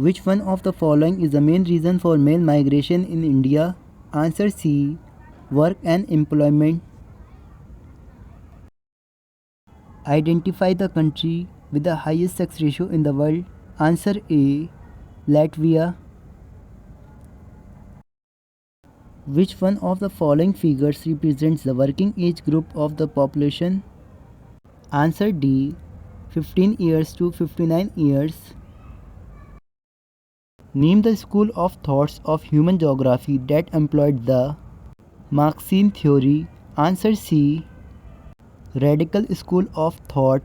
Which one of the following is the main reason for male migration in India? Answer C. Work and employment. Identify the country with the highest sex ratio in the world. Answer A. Latvia. Which one of the following figures represents the working age group of the population? Answer D. 15 years to 59 years. Name the school of thoughts of human geography that employed the Marxian theory. Answer C. Radical school of thought.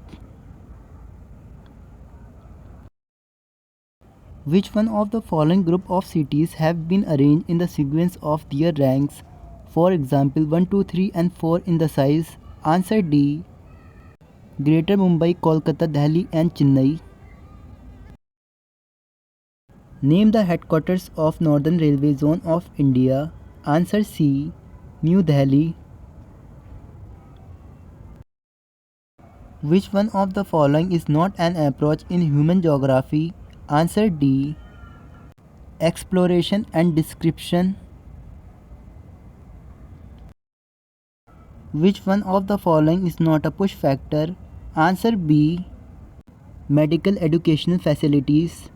Which one of the following group of cities have been arranged in the sequence of their ranks? For example, 1, 2, 3 and 4 in the size. Answer D. Greater Mumbai, Kolkata, Delhi and Chennai. Name the headquarters of Northern Railway Zone of India. Answer C. New Delhi. Which one of the following is not an approach in human geography? Answer D. Exploration and description. Which one of the following is not a push factor? Answer B. Medical educational facilities.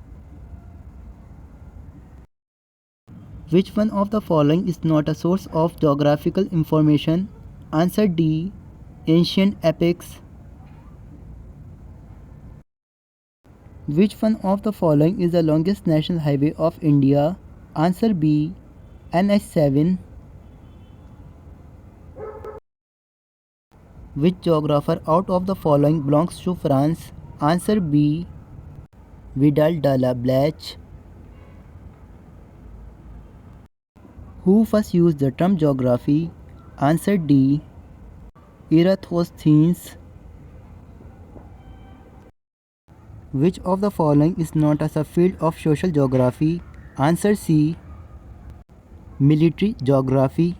Which one of the following is not a source of geographical information? Answer D. Ancient epics. Which one of the following is the longest national highway of India? Answer B. NH7. Which geographer out of the following belongs to France? Answer B. Vidal de la Blache. Who first used the term geography? Answer D. Eratosthenes. Which of the following is not a subfield of social geography? Answer C. Military geography.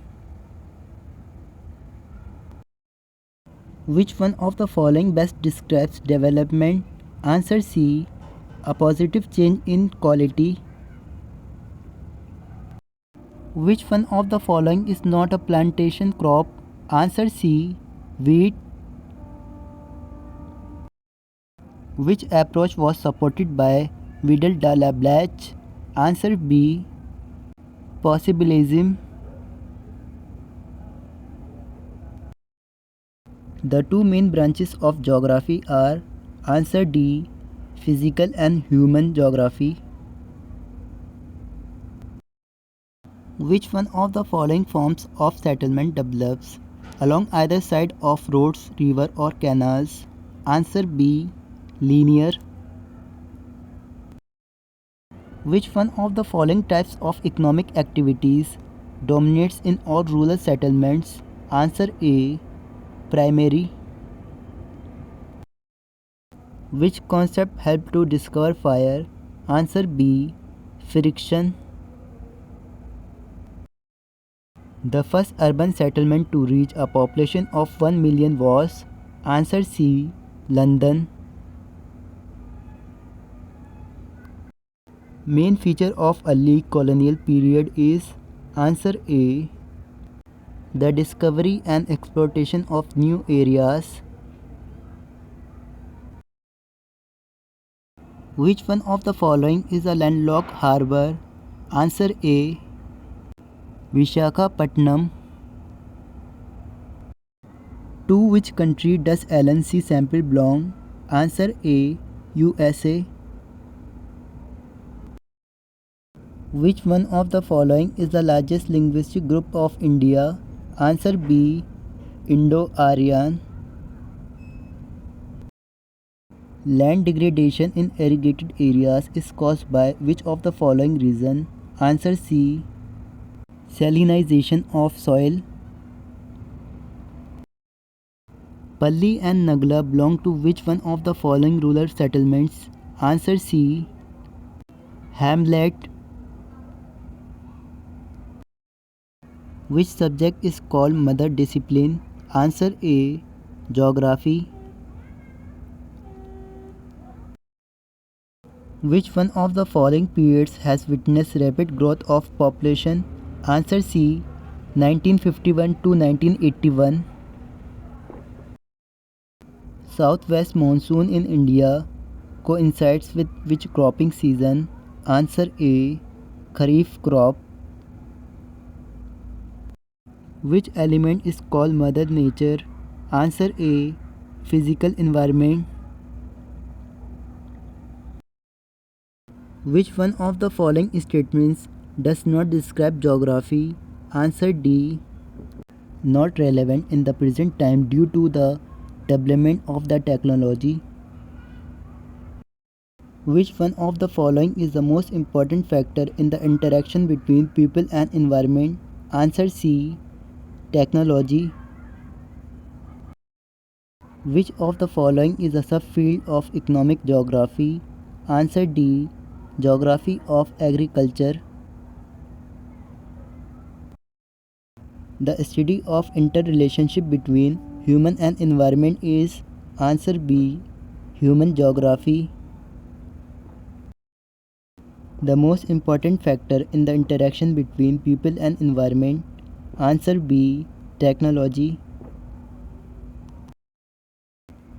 Which one of the following best describes development? Answer C. A positive change in quality. Which one of the following is not a plantation crop? Answer C. Wheat. Which approach was supported by Vidal de la Blache? Answer B. Possibilism. The two main branches of geography are Answer D. Physical and human geography. Which one of the following forms of settlement develops along either side of roads, river or canals? Answer B. Linear. Which one of the following types of economic activities dominates in all rural settlements? Answer A. Primary. Which concept helped to discover fire? Answer B. Friction. The first urban settlement to reach a population of 1 million was? Answer C. London. Main feature of early colonial period is? Answer A. The discovery and exploitation of new areas. Which one of the following is a landlocked harbour? Answer A. Visakhapatnam. To which country does LNC sample belong? Answer A. USA. Which one of the following is the largest linguistic group of India? Answer B. Indo-Aryan. Land degradation in irrigated areas is caused by which of the following reason? Answer C. Salinization of soil. Palli and Nagla belong to which one of the following rural settlements? Answer C. Hamlet. Which subject is called mother discipline? Answer A. Geography. Which one of the following periods has witnessed rapid growth of population? Answer C. 1951 to 1981. Southwest monsoon in India coincides with which cropping season? Answer A. Kharif crop. Which element is called Mother Nature? Answer A. Physical environment. Which one of the following statements does not describe geography? Answer D. Not relevant in the present time due to the development of the technology. Which one of the following is the most important factor in the interaction between people and environment? Answer C. Technology. Which of the following is a subfield of economic geography? Answer D. Geography of agriculture. The study of interrelationship between human and environment is answer B. Human geography. The most important factor in the interaction between people and environment. Answer B. Technology.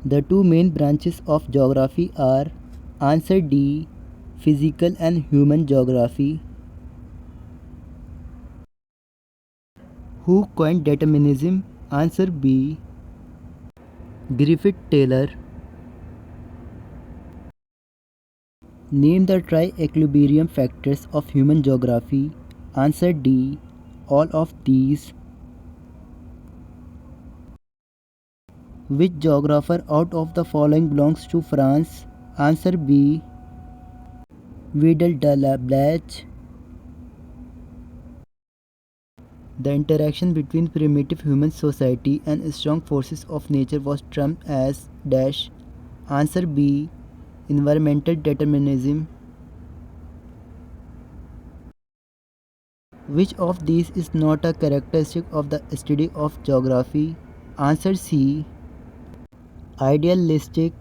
The two main branches of geography are answer D. Physical and human geography. Who coined determinism? Answer B. Griffith Taylor. Name the tri-equilibrium factors of human geography. Answer D. All of these. Which geographer out of the following belongs to France? Answer B. Vidal de la Blache. The interaction between primitive human society and strong forces of nature was termed as dash. Answer B. Environmental determinism. Which of these is not a characteristic of the study of geography? Answer C. Idealistic.